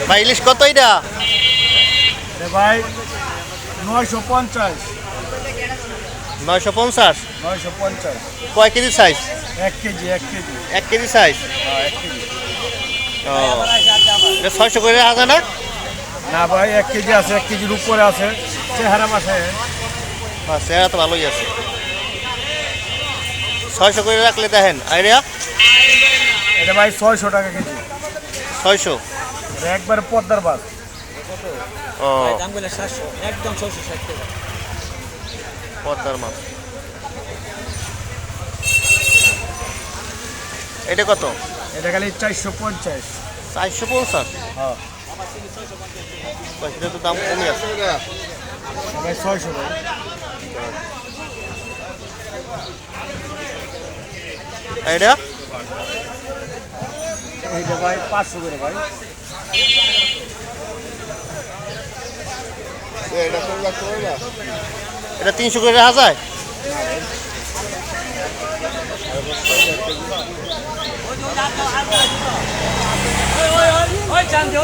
ভাই ইলিশ কত এটা? ভাই 950 950। 950 কয় KG size? 1 KG 1 KG 1 KG size. 1 KG. ও এটা 600 করে রাখা যায় না? না ভাই 1 কেজি আছে, 1 কেজির উপরে আছে, চেহারা মাসে। চেহারা তো ভালোই আছে। 600 করে রাখলে দেখেন আইডিয়া। এটা ভাই 600 টাকা কেজি। 600। এটা একবারে পদ্মার মাছ। ও দাম বলে 700, একদম 660 টাকা। পদ্মার মাছ। এটা কত? এটা খালি 450। 450। হ্যাঁ এটা তো দাম কমই আছে। ভাই 600 ভাই। এটা এইটা ভাই 500 করে ভাই। এটা 300 করে রাখা যায়? ওই চান্দে